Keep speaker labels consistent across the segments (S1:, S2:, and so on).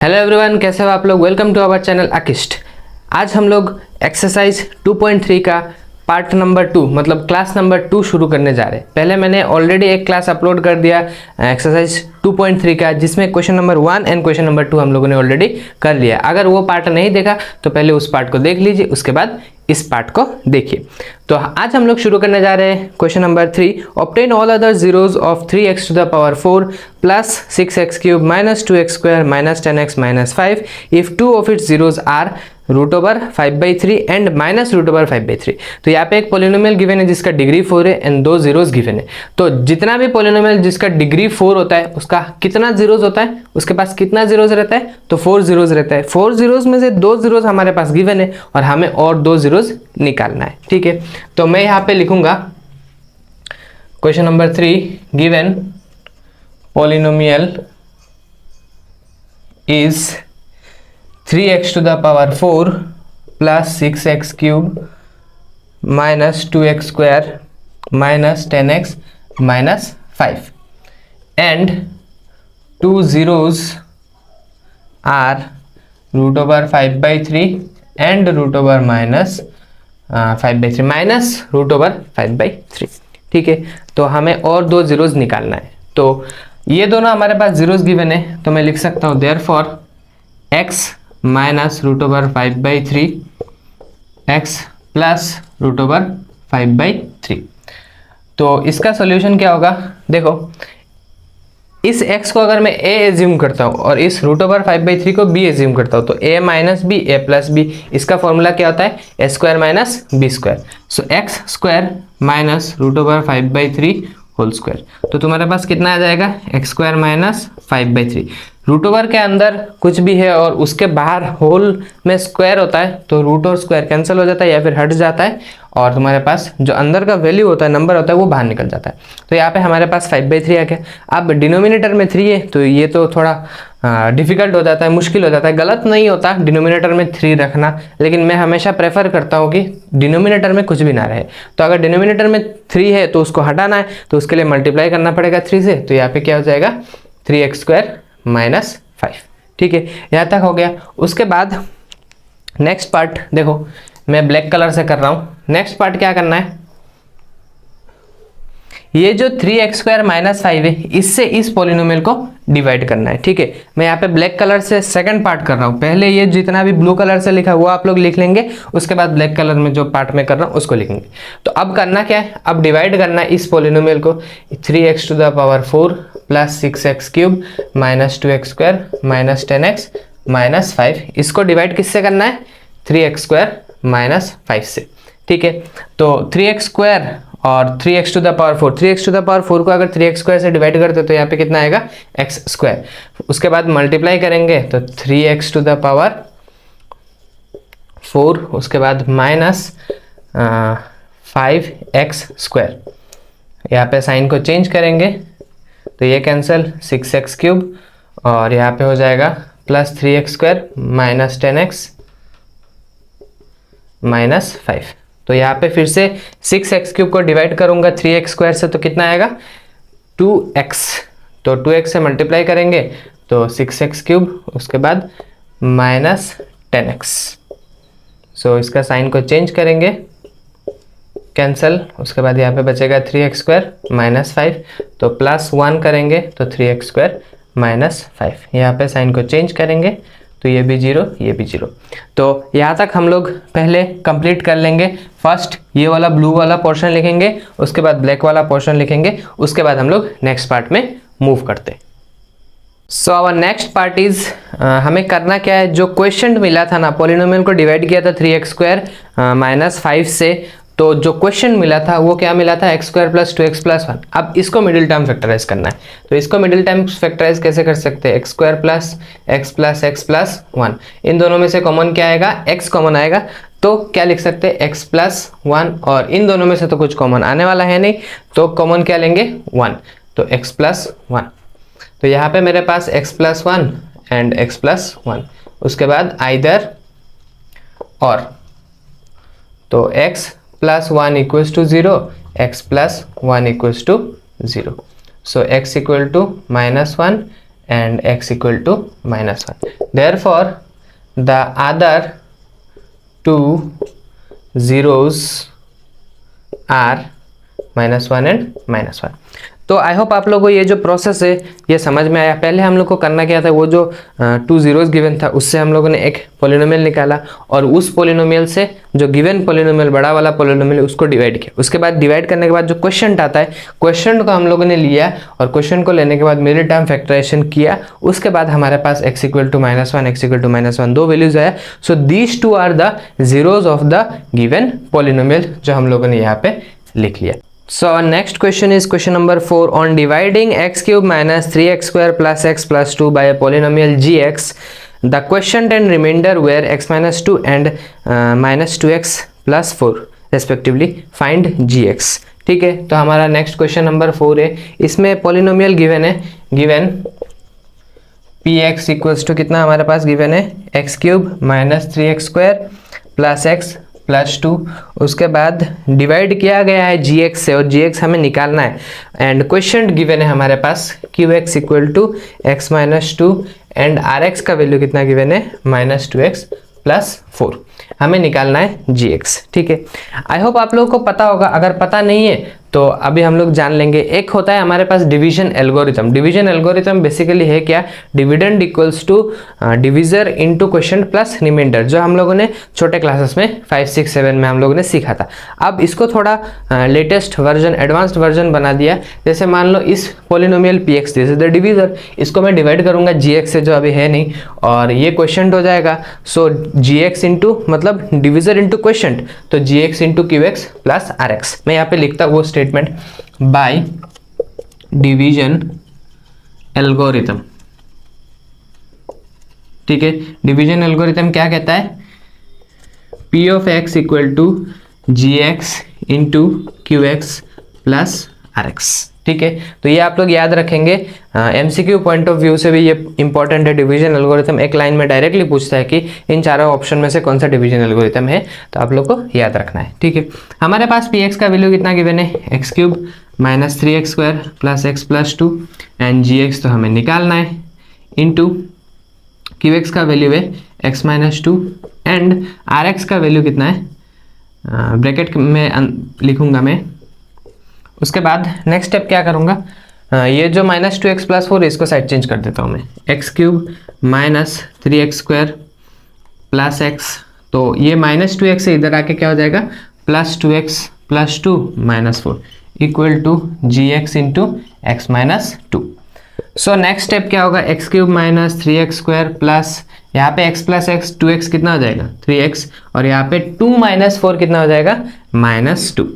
S1: Hello everyone, कैसे हो आप लोग। वेलकम टू आवर चैनल अकिस्ट। आज हम लोग एक्सरसाइज 2.3 का पार्ट नंबर 2 मतलब क्लास नंबर 2 शुरू करने जा रहे हैं। पहले मैंने ऑलरेडी एक क्लास अपलोड कर दिया एक्सरसाइज 2.3 का, जिसमें question number 1 and question number 2 हम लोगों ने ऑलरेडी कर लिया। अगर वो पार्ट नहीं देखा तो पहले उस पार्ट को देख लीजिए, उसके बाद इस पार्ट को देखिए। तो आज हम लोग शुरू करने जा रहे हैं question number 3। Obtain all other zeros of 3x to the power 4 plus 6x cube minus 2x square minus 10x minus 5 if two of its zeros are √5/3 and -√5/3। तो यहाँ पे एक पोलिनोमियल गिवन है जिसका डिग्री 4 है एंड 2 जीरोज गिवन है। तो जितना भी पोलिनोमियल जिसका डिग्री 4 होता है उसका कितना जीरोज होता है, उसके पास कितना जीरोज रहता है, तो 4 जीरोज रहता है। 4 जीरोज में से 2 जीरोज हमारे पास गिवन है और हमें और 2 जीरोज निकालना है। ठीक है, तो मैं यहाँ पे लिखूंगा question number 3, given polynomial is 3x to the power 4 plus 6x cube minus 2x square minus 10x minus 5 and 2 zeros are √5/3 and -5/3 ठीक है। तो हमें और 2 जीरोज निकालना है। तो ये दोनों हमारे पास जीरोज गिवन है, तो मैं लिख सकता हूँ therefore x minus √5/3 x plus √5/3। तो इसका सॉल्यूशन क्या होगा, देखो इस x को अगर मैं a एज्यूम करता हूँ और इस √5/3 को b एज्यूम करता हूँ तो a minus b a plus b, इसका फॉर्मूला क्या होता है a square minus b square. So x square minus √5/3 whole square. तो तुम्हारे पास कितना आ जाएगा x square minus 5/3। Root over के अंदर कुछ भी है और उसके बाहर होल में स्क्वायर होता है तो रूट और स्क्वायर कैंसिल हो जाता है या फिर हट जाता है और तुम्हारे पास जो अंदर का वैल्यू होता है, नंबर होता है, वो बाहर निकल जाता है। तो यहाँ पे हमारे पास 5/3 आ गया। अब डिनोमिनेटर में 3 है तो ये तो थोड़ा डिफिकल्ट हो जाता है, मुश्किल हो जाता है। गलत नहीं होता डिनोमिनेटर में 3 रखना, लेकिन मैं हमेशा प्रेफर करता हूँ कि डिनोमिनेटर में कुछ भी ना रहे। तो अगर डिनोमिनेटर में 3 है तो उसको हटाना है तो उसके लिए मल्टीप्लाई करना पड़ेगा 3 से। तो यहाँ पे क्या हो जाएगा 3x स्क्वायर माइनस 5। ठीक है, यहाँ तक हो गया। उसके बाद नेक्स्ट पार्ट देखो, मैं ब्लैक कलर से कर रहा हूँ। नेक्स्ट पार्ट क्या करना है, ये जो 3x स्क्वायर माइनस 5 है इससे इस पोलिनोमियल को डिवाइड करना है। ठीक है, मैं यहाँ पे ब्लैक कलर से सेकंड पार्ट कर रहा हूँ। पहले ये जितना भी ब्लू कलर से लिखा है वो आप लोग लिख लेंगे, उसके बाद ब्लैक कलर में जो पार्ट में कर रहा हूँ उसको लिखेंगे। तो अब करना क्या है, अब डिवाइड करना है इस पोलिनोमियल को 3x to the power 4 plus 6x cube minus 2x square minus 10x minus 5। इसको डिवाइड किससे करना है, 3x स्क्वायर माइनस 5 से। ठीक है, तो 3x स्क्वायर और 3x to the power 4, 3x to the power 4 को अगर 3x स्क्वायर से डिवाइड करते तो यहाँ पे कितना आएगा x स्क्वायर। उसके बाद मल्टीप्लाई करेंगे तो 3x टू द पावर 4, उसके बाद माइनस 5x स्क्वायर। यहाँ पे साइन को चेंज करेंगे तो ये कैंसिल 6x क्यूब और यहाँ पे हो जाएगा plus 3x square minus 10x minus 5। तो यहाँ पे फिर से 6x क्यूब को डिवाइड करूंगा 3x स्क्वायर से तो कितना आएगा 2x। तो 2x से मल्टीप्लाई करेंगे तो 6x क्यूब, उसके बाद माइनस 10x। सो इसका साइन को चेंज करेंगे, कैंसल। उसके बाद यहाँ पे बचेगा 3x स्क्वायर माइनस 5, तो प्लस 1 करेंगे तो 3x स्क्वायर माइनस 5। यहाँ पे साइन को चेंज करेंगे तो ये भी 0, ये भी 0। तो यहाँ तक हम लोग पहले कंप्लीट कर लेंगे। फर्स्ट ये वाला ब्लू वाला पोर्शन लिखेंगे, उसके बाद ब्लैक वाला पोर्शन लिखेंगे, उसके बाद हम लोग नेक्स्ट पार्ट में मूव करते हैं। So our next part is, हमें करना क्या है, जो क्वेश्चन मिला था ना, पोलिनोमियल को डिवाइड किया था 3x स्क्वायर माइनस 5 से, तो जो क्वेश्चन मिला था वो क्या मिला था x square plus 2x plus 1। अब इसको मिडिल टर्म फैक्टराइज करना है। तो इसको मिडिल टर्म फैक्टराइज कैसे कर सकते हैं, x square plus x plus 1। इन दोनों में से कॉमन क्या आएगा, x कॉमन आएगा। तो क्या लिख सकते हैं x प्लस 1, और इन दोनों में से तो कुछ कॉमन आने वाला है नहीं, तो कॉमन क्या लेंगे 1, तो x प्लस 1। तो यहाँ पे मेरे पास x plus 1 and x plus 1, उसके बाद आइदर और, तो x plus 1 equals to 0, x plus 1 equals to 0। So x equal to -1 and x equal to -1. Therefore, the other two zeros are -1 and -1. तो I hope आप लोगों को ये जो process है ये समझ में आया। पहले हम लोग को करना क्या था, वो जो 2 zeros गिवन था उससे हम लोगों ने एक पोलिनोमियल निकाला और उस पोलिनोमियल से जो गिवन पोलिनोमियल बड़ा वाला पोलिनोमियल उसको डिवाइड किया। उसके बाद डिवाइड करने के बाद जो क्वेश्चन आता है, क्वेश्चन को हम लोगों ने लिया और क्वेश्चन को लेने के बाद मिडिल टर्म फैक्टराइजेशन किया। उसके बाद हमारे पास x equal to -1 x equal to -1 दो वैल्यूज आया। So these two are the zeros of the given polynomial जो हम लोगों ने यहाँ पे लिख लिया। So our next question is question number 4 on dividing x cube minus 3x square plus x plus 2 by a polynomial gx. The quotient and remainder were x minus 2 and minus 2x plus 4 respectively. Find gx. ठीक है, तो हमारा next question number 4 है। इसमें polynomial given है, given px equals to कितना हमारे पास given है x cube minus 3x square plus x plus 2। उसके बाद डिवाइड किया गया है gx से और gx हमें निकालना है एंड क्वेश्चन गिवन है हमारे पास qx equal to x minus 2 and rx का वैल्यू कितना गिवन है -2x प्लस 4। हमें निकालना है gx। ठीक है, आई होप आप लोगों को पता होगा। अगर पता नहीं है तो अभी हम लोग जान लेंगे। एक होता है हमारे पास division algorithm. Division algorithm basically है क्या, dividend equals to divisor into question plus reminder, जो हम लोगों ने छोटे क्लासेस में 5, 6, 7 में हम लोगों ने सीखा था। अब इसको थोड़ा लेटेस्ट वर्जन, एडवांस्ड वर्जन बना दिया। जैसे मान लो इस polynomial px this is the divisor, इसको मैं डिवाइड करूंगा gx से जो अभी है नहीं और ये क्वेश्चन हो जाएगा। सो gx इंटू मतलब डिविजर इंटू क्वेश्चन, तो gx into qx plus rx। मैं यहाँ पे लिखता हूँ वो स्टेटमेंट बाय डिवीजन एल्गोरिथम। ठीक है, डिवीजन एल्गोरिथम क्या कहता है, p of x equal to gx into qx plus rx। ठीक है, तो ये आप लोग याद रखेंगे। एमसीक्यू पॉइंट ऑफ व्यू से भी ये इंपॉर्टेंट है। डिवीजन एल्गोरिथम एक लाइन में डायरेक्टली पूछता है कि इन चारों ऑप्शन में से कौन सा डिवीजन एल्गोरिथम है, तो आप लोग को याद रखना है। ठीक है, हमारे पास px का वैल्यू कितना गिवन है, x cube minus 3x square plus x plus 2 and gx तो हमें निकालना है इंटू qx का वैल्यू है x माइनस 2 एंड rx का वैल्यू कितना है, ब्रैकेट में लिखूंगा मैं। उसके बाद नेक्स्ट स्टेप क्या करूंगा, ये जो -2x प्लस 4 इसको साइड चेंज कर देता हूँ मैं, x cube minus 3x square plus x, तो ये -2x से इधर आके क्या हो जाएगा plus 2x plus 2 minus 4 equal to gx into x minus 2। So next step क्या होगा, x cube minus 3x square plus यहाँ पे x प्लस x 2x कितना हो जाएगा 3x और यहाँ पे 2 माइनस 4 कितना हो जाएगा -2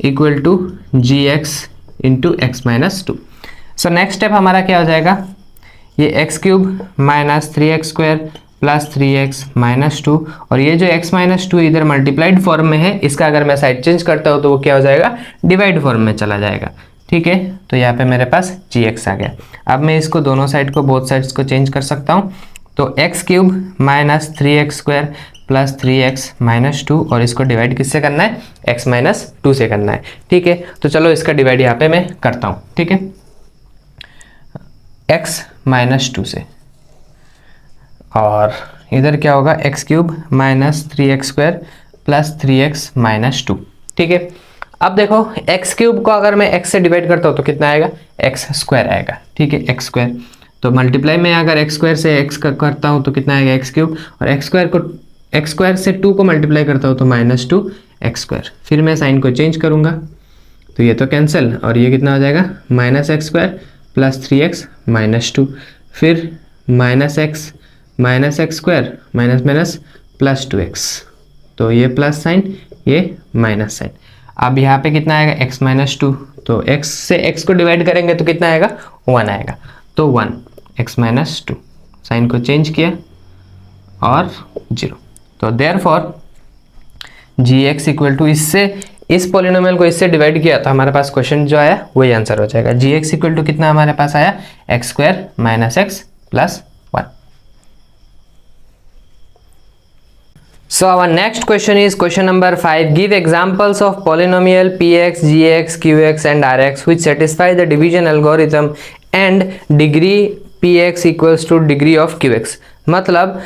S1: equal to gx into x minus 2। So next step हमारा क्या हो जाएगा, ये x cube minus 3x square plus 3x minus 2 और ये जो x माइनस 2 इधर मल्टीप्लाइड फॉर्म में है, इसका अगर मैं साइड चेंज करता हूँ तो वो क्या हो जाएगा डिवाइड फॉर्म में चला जाएगा। ठीक है, तो यहाँ पे मेरे पास gx आ गया। अब मैं इसको दोनों साइड को, बोथ साइड्स को चेंज कर सकता हूँ। तो x cube minus 3x square plus 3x minus 2 और इसको डिवाइड किससे करना है, x माइनस 2 से करना है। ठीक है, तो चलो इसका डिवाइड यहाँ पे मैं करता हूँ। ठीक है, x माइनस 2 से और इधर क्या होगा x cube minus 3x square plus 3x minus 2। ठीक है, अब देखो x क्यूब को अगर मैं x से डिवाइड करता हूँ तो कितना आएगा, x स्क्वायर आएगा। ठीक है, x स्क्वायर, तो मल्टीप्लाई में अगर x स्क्वायर से x का करता हूँ तो कितना आएगा x क्यूब और x स्क्वायर से 2 को मल्टीप्लाई करता हूँ तो -2 x स्क्वायर। फिर मैं साइन को चेंज करूँगा तो ये तो कैंसिल और ये कितना हो जाएगा -x square plus 3x minus 2, फिर -x square minus plus 2x, तो ये प्लस साइन ये माइनस साइन। अब यहाँ पे कितना आएगा x माइनस 2, तो x से x को डिवाइड करेंगे तो कितना आएगा 1 आएगा, तो 1 x माइनस 2, साइन को चेंज किया और 0। तो देयरफॉर gx इक्वल टू, इससे इस पोलिनोमियल को इससे डिवाइड किया तो हमारे पास क्वेश्चन जो आया वही आंसर हो जाएगा। gx इक्वल टू कितना हमारे पास आया, x square minus x plus 1। So our next question is question number 5. Give examples of polynomial px, gx, qx and rx which satisfy the division algorithm and degree P x equals to degree of q x. मतलब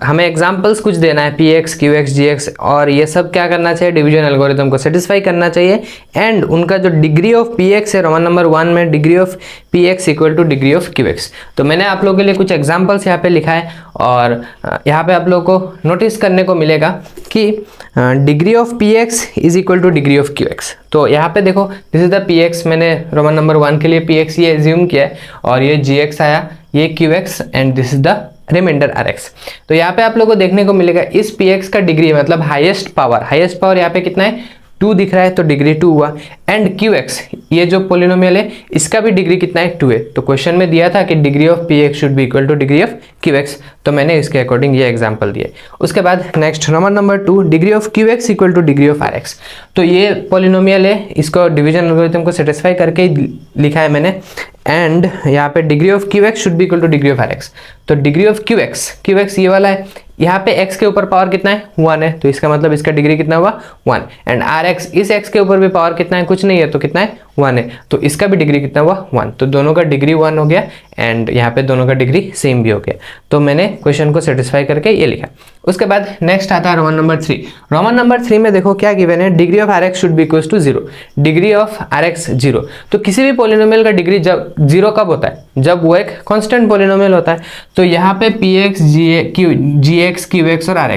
S1: हमें examples कुछ देना है, p x, Q x, जी x, और ये सब क्या करना चाहिए, डिवीजन एल्गोरिथम को सेटिस्फाई करना चाहिए। एंड उनका जो डिग्री ऑफ पी एक्स है रोमन नंबर 1 में, degree of p x equal to degree of q x. तो मैंने आप लोगों के लिए कुछ एग्जाम्पल्स यहाँ पे लिखा है, और यहाँ पे आप लोगों को नोटिस करने को मिलेगा कि degree of p x is equal to degree of q x. तो यहाँ पे देखो, this is the P x, मैंने रोमन नंबर 1 के लिए पी एक्स ये एज्यूम किया है, और ये जी एक्स आया, ये q x, and this is the remainder r x. तो यहाँ पे आप लोगों को देखने को मिलेगा इस पी एक्स का डिग्री मतलब हाईएस्ट पावर यहाँ पे कितना है, 2 दिख रहा है, तो डिग्री 2 हुआ। एंड क्यू एक्स, ये जो पोलिनोमियल है इसका भी डिग्री कितना है, 2 है। तो क्वेश्चन में दिया था कि degree of p x should be equal to degree of q x, तो मैंने इसके अकॉर्डिंग ये एग्जांपल दिए। उसके बाद next roman number 2, degree of q x equal to degree of r x. तो ये पोलिनोमियल है, इसको डिवीजन एल्गोरिथम को सेटिस्फाई करके ही लिखा है मैंने। एंड यहाँ पे degree of q x should be equal to degree of r x. तो डिग्री ऑफ क्यू एक्स ये वाला है, यहाँ पे x के ऊपर पावर कितना है, 1 है, तो इसका मतलब इसका डिग्री कितना हुआ, 1। एंड आर एक्स, इस x के ऊपर भी पावर कितना है, कुछ नहीं है, तो कितना है, 1 है, तो इसका भी डिग्री कितना हुआ, 1। तो दोनों का डिग्री 1 हो गया, एंड यहाँ पे दोनों का डिग्री सेम भी हो गया। तो मैंने क्वेश्चन को सेटिस्फाई करके ये लिखा। उसके बाद नेक्स्ट आता है रोमन नंबर 3। रोमन नंबर 3 में देखो क्या गिवन है, degree of r x should be equals to 0, degree of r x 0। तो किसी भी पोलिनोमियल का डिग्री जब 0 कब होता है, जब वो एक कांस्टेंट पोलिनोमियल होता है। तो यहाँ पे पी एक्स, जी एक्स, क्यू एक्स और आर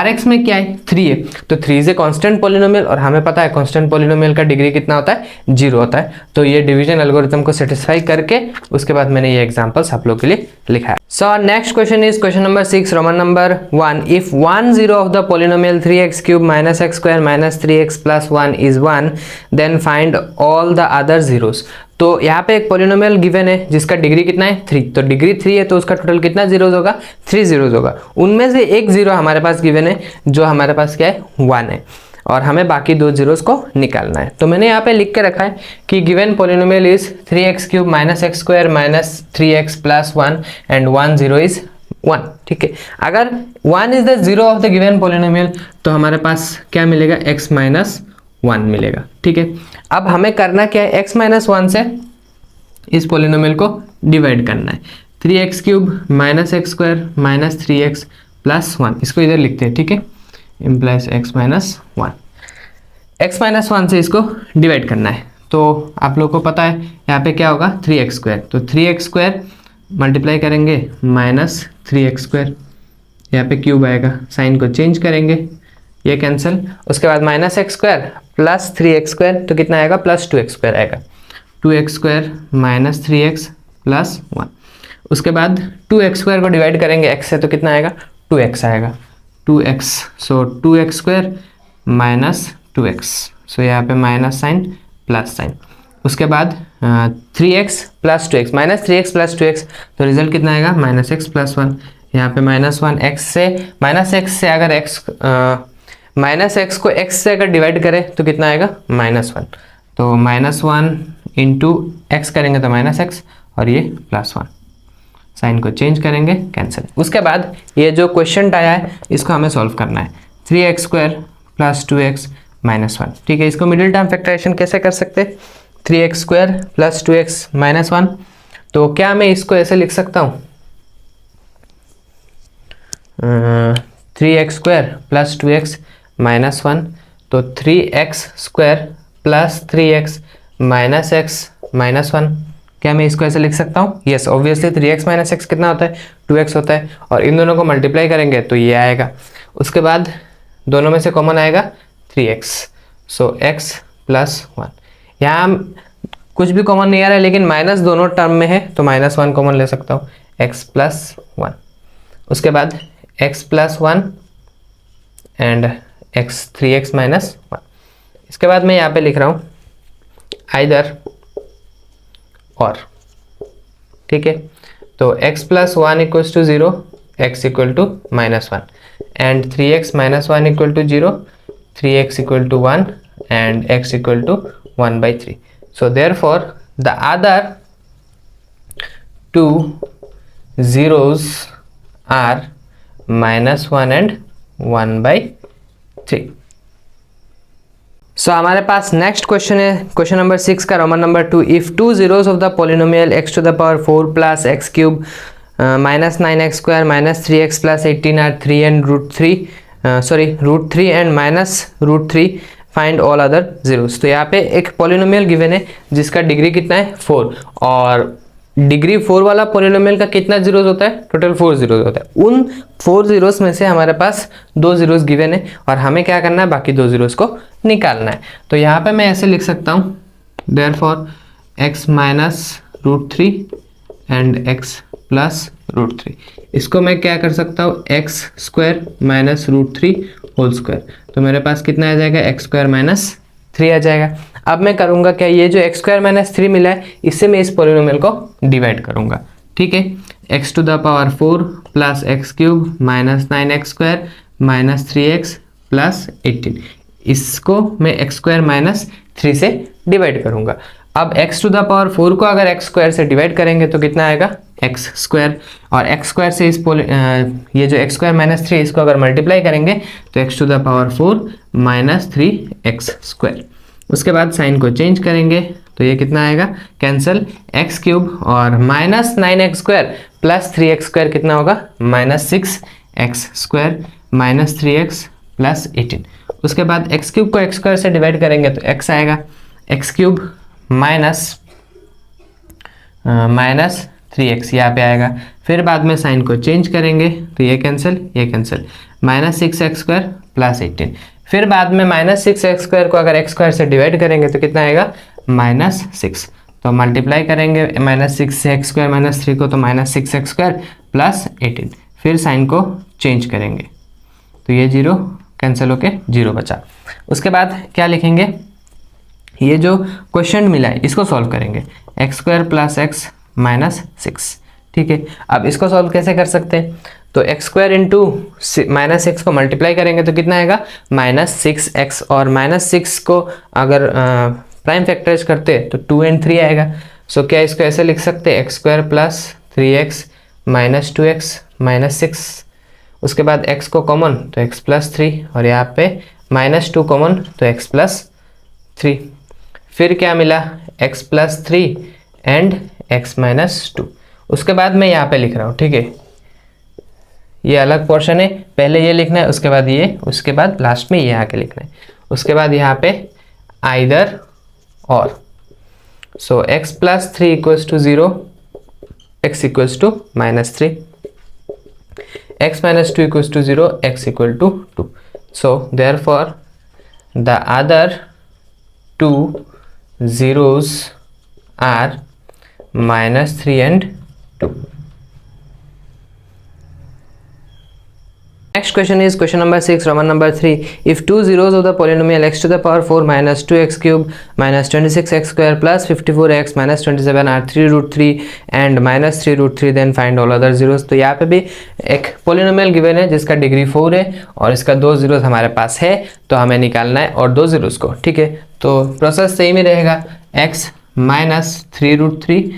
S1: एक्स में क्या है, 3 है, तो 3 इज ए कांस्टेंट पोलिनोमियल, और हमें पता है कांस्टेंट पोलिनोमियल का डिग्री कितना होता है, 0 होता है। तो ये डिवीजन एल्गोरिथम को सेटिस्फाई करके उसके बाद मैंने ये एग्जांपल्स आप लोगों के लिए लिखा है। So next question is question number 6, roman number 1। If 1 0 of the polynomial 3x cube minus x square minus 3x plus 1 is 1, then find all the other zeros. तो यहाँ पे एक पोलिनोमियल गिवन है जिसका डिग्री कितना है, 3। तो डिग्री 3 है, तो उसका टोटल कितना जीरोस होगा, 3 जीरोस होगा। उनमें से एक जीरो हमारे पास गिवन है, जो हमारे पास क्या है, 1 है, और हमें बाकी 2 जीरोस को निकालना है। तो मैंने यहाँ पे लिख के रखा है कि given polynomial is 3x cube minus x square minus 3x plus 1 and 1 0 is 1। ठीक है, अगर 1 is the zero of the given polynomial तो हमारे पास क्या मिलेगा, x माइनस 1 मिलेगा। ठीक है, अब हमें करना क्या है, x माइनस 1 से इस पोलिनोमियल को डिवाइड करना है। 3x cube minus x square minus 3x plus 1, इसको इधर लिखते हैं। ठीक है, implies x minus 1, x minus 1 से इसको डिवाइड करना है। तो आप लोग को पता है यहाँ पे क्या होगा, 3x स्क्वायर, तो 3x स्क्वायर मल्टीप्लाई करेंगे माइनस 3x स्क्वायर, यहाँ पे क्यूब आएगा, साइन को चेंज करेंगे, ये कैंसिल। उसके बाद minus x square plus 3x square, तो कितना आएगा, प्लस 2x स्क्वायर आएगा, 2x square minus 3x plus 1। उसके बाद 2x स्क्वायर को डिवाइड करेंगे x से, तो कितना आएगा, 2x आएगा, 2x, सो 2x स्क्वायर माइनस 2x, सो यहाँ पे माइनस साइन प्लस साइन। उसके बाद 3x plus 2x, minus 3x plus 2x, तो रिजल्ट कितना आएगा, माइनस एक्स प्लस 1। यहाँ पे माइनस 1 x से, माइनस एक्स से अगर माइनस एक्स को x से अगर डिवाइड करें तो कितना आएगा, माइनस 1। तो माइनस 1 इंटू एक्स करेंगे तो माइनस एक्स, और ये प्लस 1, साइन को चेंज करेंगे, कैंसिल। उसके बाद ये जो क्वेश्चन आया है इसको हमें सॉल्व करना है, 3x square plus 2x minus 1। ठीक है, इसको मिडिल टर्म फैक्टराइजेशन कैसे कर सकते हैं, 3x square plus 2x minus 1। तो क्या मैं इसको ऐसे लिख सकता हूँ, 3x square plus 2x minus 1, तो 3x square plus 3x minus x minus 1, क्या मैं इसको ऐसे लिख सकता हूँ, yes obviously 3x minus x कितना होता है, 2x होता है, और इन दोनों को मल्टीप्लाई करेंगे तो ये आएगा। उसके बाद दोनों में से कॉमन आएगा 3x, सो x प्लस 1। यहाँ कुछ भी कॉमन नहीं आ रहा है, लेकिन माइनस दोनों टर्म में है तो माइनस 1 कॉमन ले सकता हूँ, x प्लस 1। उसके बाद x plus 1 and x 3x minus 1। इसके बाद मैं यहाँ पे लिख रहा हूँ आइदर और। ठीक है, तो x plus 1 equals to 0, x equal to minus 1, and 3x minus 1 equal to 0, 3x equal to 1 and x equal to 1/3। So therefore the other two zeros are -1 and 1/3. So हमारे पास नेक्स्ट क्वेश्चन है question number 6 का Roman number 2। If two zeros of the polynomial x to the power 4 plus x cube minus 9x square minus 3x plus 18 are 3 and root 3 and minus root 3, find all other zeros. तो यहाँ पे एक polynomial given है जिसका degree कितना है 4, और degree 4 वाला पोलिनोमियल का कितना जीरोस होता है, टोटल 4 जीरोस होता है। उन 4 जीरोस में से हमारे पास 2 जीरोस गिवन है और हमें क्या करना है, बाकी 2 जीरोस को निकालना है। तो यहाँ पे मैं ऐसे लिख सकता हूँ, therefore x minus root 3 and x plus root 3। इसको मैं क्या कर सकता हूँ, x square minus root 3 whole square. तो मेरे पास कितना आ जाएगा, x स्क्वायर माइनस 3 आ जाएगा। अब मैं करूँगा क्या, ये जो x स्क्वायर माइनस 3 मिला है इससे मैं इस पोलिनोमियल को डिवाइड करूँगा। ठीक है, x to the power 4 plus x cube minus 9x square minus 3x plus 18, इसको मैं x स्क्वायर माइनस 3 से डिवाइड करूँगा। अब x टू द पावर 4 को अगर x स्क्वायर से डिवाइड करेंगे तो कितना आएगा, x स्क्वायर, और x स्क्वायर से ये जो x स्क्वायर माइनस 3 इसको अगर मल्टीप्लाई करेंगे तो x to the power 4 minus 3x square. उसके बाद साइन को चेंज करेंगे तो ये कितना आएगा, कैंसिल, x क्यूब और minus 9x square plus 3x square कितना होगा, minus 6x square minus 3x plus 18। उसके बाद x क्यूब को x स्क्वायर से डिवाइड करेंगे तो x आएगा, x क्यूब माइनस 3x यहाँ पे आएगा। फिर बाद में साइन को चेंज करेंगे तो ये cancel, minus 6x square plus 18। फिर बाद में माइनस 6x स्क्वायर को अगर x स्क्वायर से डिवाइड करेंगे तो कितना आएगा, माइनस 6। तो मल्टीप्लाई करेंगे माइनस 6x स्क्वायर माइनस 3 को, तो माइनस 6x स्क्वायर प्लस 18। फिर साइन को चेंज करेंगे तो ये 0 कैंसिल होके 0 बचा। उसके बाद क्या लिखेंगे, ये जो क्वेश्चन मिला है इसको सॉल्व करेंगे, x square plus x minus 6। ठीक है, अब इसको सॉल्व कैसे कर सकते हैं, तो एक्स स्क्वायर इंटू माइनस 6 को मल्टीप्लाई करेंगे तो कितना आएगा, माइनस 6x, और माइनस 6 को अगर प्राइम फैक्टराइज करते तो 2 एंड 3 आएगा। सो क्या इसको ऐसे लिख सकते हैं, x square plus 3x minus 2x minus 6। उसके बाद x को कॉमन तो x प्लस 3, और यहाँ पे माइनस 2 कॉमन तो x प्लस 3। फिर क्या मिला, x plus 3 and x minus 2। उसके बाद मैं यहाँ पे लिख रहा हूँ, ठीक है, ये अलग पोर्शन है, पहले ये लिखना है, उसके बाद ये, उसके बाद लास्ट में ये आके लिखना है। उसके बाद यहाँ पे either or, so x plus 3 equals to 0, x equals to minus 3, x minus 2 equals to 0, x equal to 2. So therefore the other two zeros are minus 3 and 2. Next question is question number 6, Roman number 3. If two zeros of the polynomial x to the power 4 minus 2x cube minus 26x square plus 54x minus 27 are 3 root 3 and minus 3 root 3, then find all other zeros. तो यहाँ पे भी एक polynomial given है जिसका degree 4 है और इसका 2 जीरोस हमारे पास है, तो हमें निकालना है और 2 जीरोस को। ठीक है, तो प्रोसेस सेम ही रहेगा, x minus 3 root 3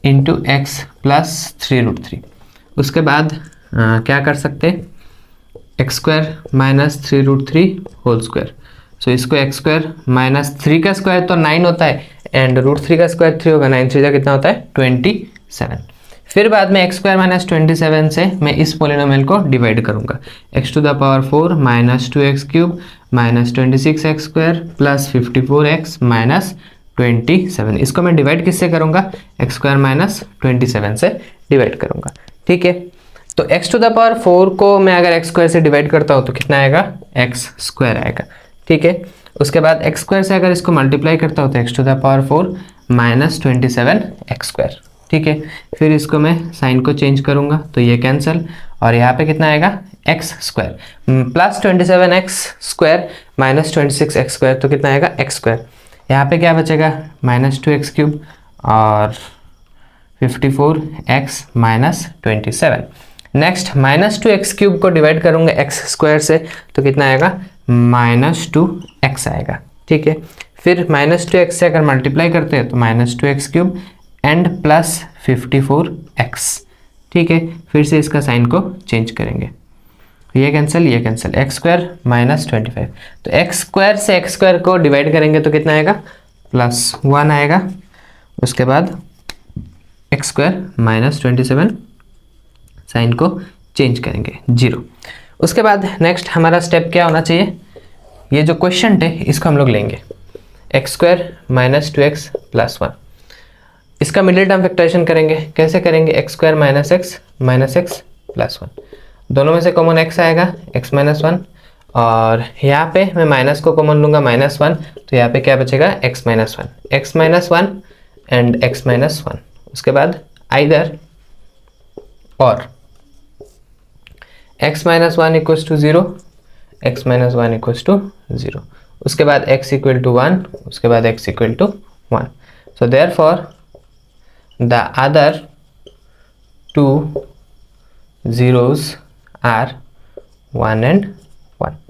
S1: into x plus 3 root 3। उसके बाद क्या कर सकते हैं, x square minus 3 root 3 whole square. So इसको एक्स स्क्वायर माइनस 3 का स्क्वायर तो 9 होता है एंड रूट 3 का स्क्वायर 3 होगा, 9 3 कितना होता है 27। फिर बाद में एक्स स्क्वायर माइनस 27 से मैं इस पोलिनोमियल को डिवाइड करूंगा, x to the power 4 minus 2x cube minus 26x square plus 54x minus 27। इसको मैं डिवाइड किससे करूंगा, एक्स स्क्वायर माइनस 27 से डिवाइड करूंगा। ठीक है, तो x टू द पावर 4 को मैं अगर x स्क्वायर से डिवाइड करता हूँ तो कितना आएगा, x स्क्वायर आएगा। ठीक है, उसके बाद x स्क्वायर से अगर इसको मल्टीप्लाई करता हूँ तो x to the power 4 minus 27x square. ठीक है, फिर इसको मैं साइन को चेंज करूँगा तो ये कैंसिल, और यहाँ पे कितना आएगा, x square plus 27x square minus 26x square, तो कितना आएगा x स्क्वायर। यहाँ पे क्या बचेगा, माइनस 2x क्यूब और 54x minus 27। Next minus 2x cube को डिवाइड करूंगा x स्क्वायर से तो कितना आएगा, माइनस 2x आएगा। ठीक है, फिर माइनस 2x से अगर मल्टीप्लाई करते हैं तो minus 2x cube and plus 54x। ठीक है, फिर से इसका साइन को चेंज करेंगे ये कैंसिल, ये कैंसिल, एक्स स्क्वायर माइनस 25। तो एक्स स्क्वायर से एक्स स्क्वायर को डिवाइड करेंगे तो कितना आएगा, +1 आएगा। उसके बाद एक्स स्क्वायर माइनस 27, साइन को चेंज करेंगे 0। उसके बाद नेक्स्ट हमारा स्टेप क्या होना चाहिए, ये जो क्वेश्चन है इसको हम लोग लेंगे x square minus 2x plus 1, इसका मिडिल टर्म फैक्टराइजेशन करेंगे। कैसे करेंगे, x square minus x plus 1, दोनों में से कॉमन x आएगा, x माइनस 1, और यहाँ पे मैं माइनस को कॉमन लूँगा -1, तो यहाँ पे क्या बचेगा, x minus 1 and x minus 1। उसके बाद either or x minus 1 equals to 0, x minus 1 equals to 0, उसके बाद x इक्वल टू 1, उसके बाद x equal to 1। So therefore the other 2 zeros are 1 and 1।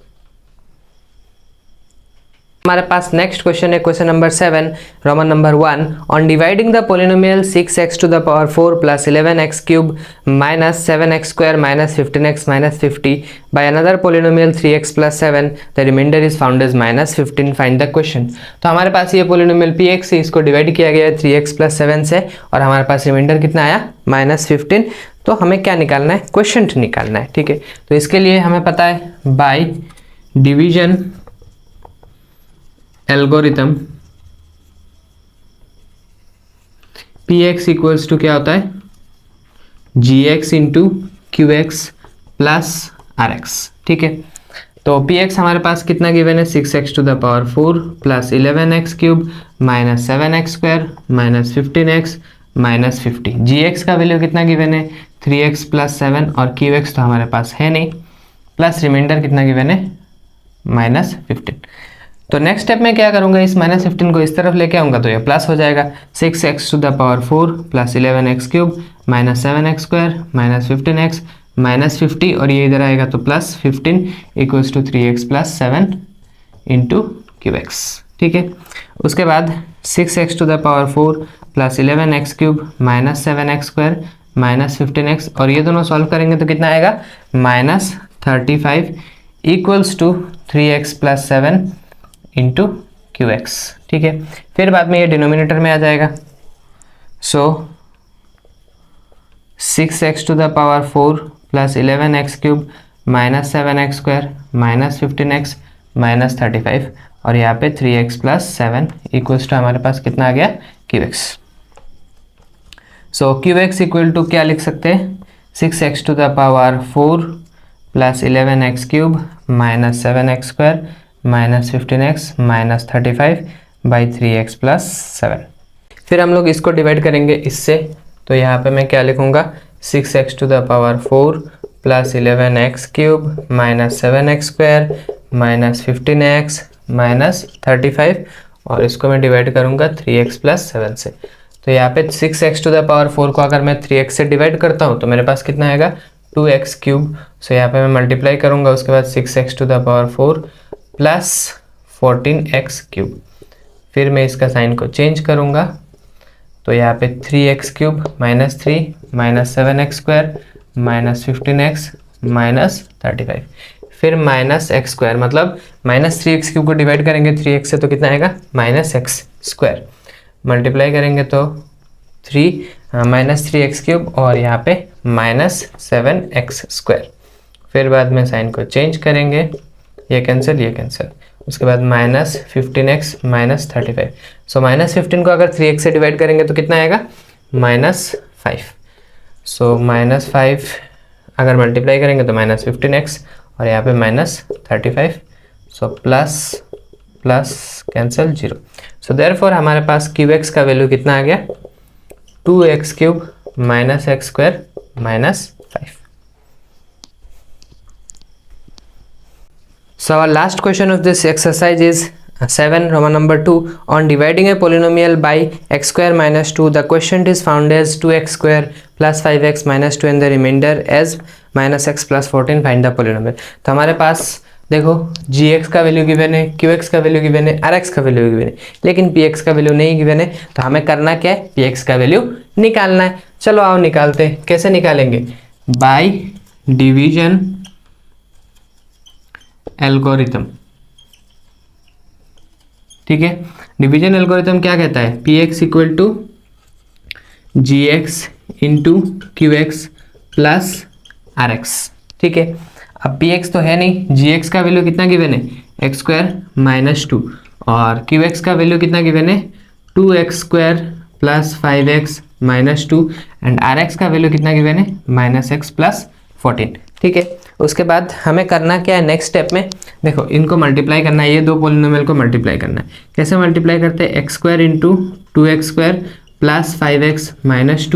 S1: हमारे पास नेक्स्ट क्वेश्चन है, question number 7, Roman number 1, on dividing the polynomial 6x to the power 4 plus 11x cube minus 7x square minus 15x minus 50 by another polynomial 3x plus 7, the remainder is found as minus 15, find the question. तो हमारे पास ये polynomial px से इसको divide किया गया है 3x plus 7 से, और हमारे पास रिमाइंडर कितना आया, -15। तो हमें क्या निकालना है, क्वेश्चन निकालना है, ठीक है। तो इसके लिए हमें पता है by division algorithm px equals to क्या होता है, gx into qx plus rx, ठीक है। तो px हमारे पास कितना गिवन है, 6x to the power 4 plus 11x cube minus 7x square minus 15x minus 50। gx का वैल्यू कितना गिवन है, 3x प्लस 7, और qx तो हमारे पास है नहीं, प्लस रिमाइंडर कितना गिवन है, -15। तो नेक्स्ट स्टेप में क्या करूंगा, इस -15 को इस तरफ लेके आऊंगा तो ये प्लस हो जाएगा, 6x to the power 4 plus 11x cube minus 7x square minus 15x minus 50, और ये इधर आएगा तो plus 15 equals to 3x plus 7 into qx, ठीक है। उसके बाद 6x to the power 4 plus 11x cube minus 7x square minus 15x, और ये दोनों सॉल्व करेंगे तो कितना आएगा, -35 equals to 3x plus 7 into qx, ठीक है। फिर बाद में ये डिनोमिनेटर में आ जाएगा, so 6x to the power 4 plus 11x cube minus 7x square minus 15x minus 35, और यहाँ पे 3x प्लस 7 इक्वल्स टू हमारे पास कितना आ गया, qx। So qx equal to क्या लिख सकते हैं, 6x to the power 4 plus 11x cube minus 7x square minus 15x minus 35 by 3x plus 7। फिर हम लोग इसको डिवाइड करेंगे इससे, तो यहाँ पे मैं क्या लिखूँगा, 6x to the power 4 plus 11x cube minus 7x square minus 15x minus 35, और इसको मैं डिवाइड करूँगा 3x प्लस 7 से। तो यहाँ पे 6x टू द पावर 4 को अगर मैं 3x से डिवाइड करता हूँ तो मेरे पास कितना आएगा, 2x क्यूब। सो यहाँ पे मैं मल्टीप्लाई करूँगा, उसके बाद 6x to the power 4 plus 14x cube, फिर मैं इसका साइन को चेंज करूँगा, तो यहाँ पे 3x cube minus 3 minus 7x square minus 15x minus 35, फिर माइनस x स्क्वायर, मतलब माइनस 3x क्यूब को डिवाइड करेंगे 3x से तो कितना आएगा, -x स्क्वायर, मल्टीप्लाई करेंगे तो माइनस 3x क्यूब, और यहाँ पे -7x स्क्वायर, फिर बाद में साइन को चेंज करेंगे, ये कैंसिल, ये कैंसिल, उसके बाद -15x माइनस 35। सो -15 को अगर 3x से डिवाइड करेंगे तो कितना आएगा, -5। सो -5 अगर मल्टीप्लाई करेंगे तो -15x, और यहाँ पे -35, so plus plus cancel 0। So therefore हमारे पास qx का वैल्यू कितना आ गया, 2x cube minus x square minus 5। So our last question of this exercise is 7, Roman number 2, on dividing a polynomial by x square minus 2, the quotient is found as 2x square plus 5x minus 2 and the remainder as minus x plus 14, find the polynomial। तो हमारे पास देखो gx का value given है, qx का value given है, rx का value given है, लेकिन px का वैल्यू नहीं गिवन है, तो हमें करना क्या है, px का वैल्यू निकालना है। चलो आओ निकालते हैं, कैसे निकालेंगे, बाय डिवीजन एल्गोरिथम, ठीक है। डिवीजन एल्गोरिथम क्या कहता है, p x equal to g x into q x plus r x, ठीक है। अब पी एक्स तो है नहीं, जी एक्स का वैल्यू कितना गिवन है, एक्स स्क्वायर माइनस टू, और क्यू एक्स का वैल्यू कितना गिवन है, 2x² plus 5x minus two, and r x का वैल्यू कितना गिवन है, -x प्लस 14, ठीक है। उसके बाद हमें करना क्या है नेक्स्ट स्टेप में, देखो इनको मल्टीप्लाई करना है, ये दो पॉलिनोमियल को मल्टीप्लाई करना है। कैसे मल्टीप्लाई करते हैं, x² into 2x² plus 5x minus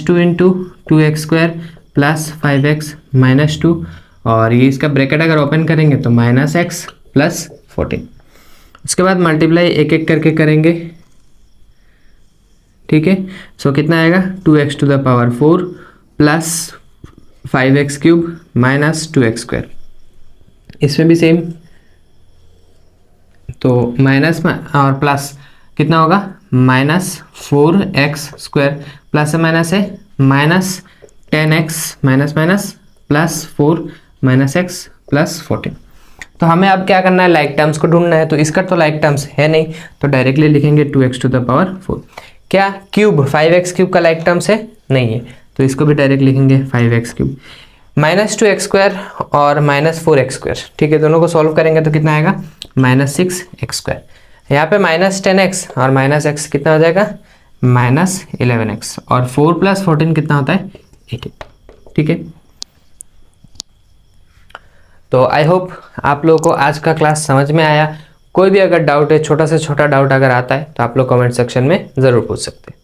S1: two into 2x² plus 5x minus two, और ये इसका ब्रैकेट अगर ओपन करेंगे तो -x प्लस 14। उसके बाद मल्टीप्लाई एक एक करके करेंगे, ठीक है। सो कितना आएगा, 2x to the power 4 plus 5x cube minus 2x²। इसमें भी सेम, तो माइनस में और प्लस कितना होगा, -4x² प्लस है माइनस है -10x minus minus plus 4 -x plus 14। तो हमें अब क्या करना है, लाइक टर्म्स को ढूंढना है। तो इसका तो लाइक टर्म्स है नहीं, तो डायरेक्टली लिखेंगे 2x टू द पावर 4। क्या क्यूब 5x क्यूब का लाइक टर्म्स है, नहीं है, तो इसको भी डायरेक्ट लिखेंगे 5x क्यूब -2x² और -4x², ठीक है। दोनों को सॉल्व करेंगे तो कितना आएगा, -6x²। यहाँ पे -10x और -x कितना हो जाएगा, -11x, और 4 प्लस 14 कितना होता है, 18, ठीक है। तो आई होप आप लोगों को आज का क्लास समझ में आया। कोई भी अगर डाउट है, छोटा से छोटा डाउट अगर आता है तो आप लोग कमेंट सेक्शन में ज़रूर पूछ सकते हैं।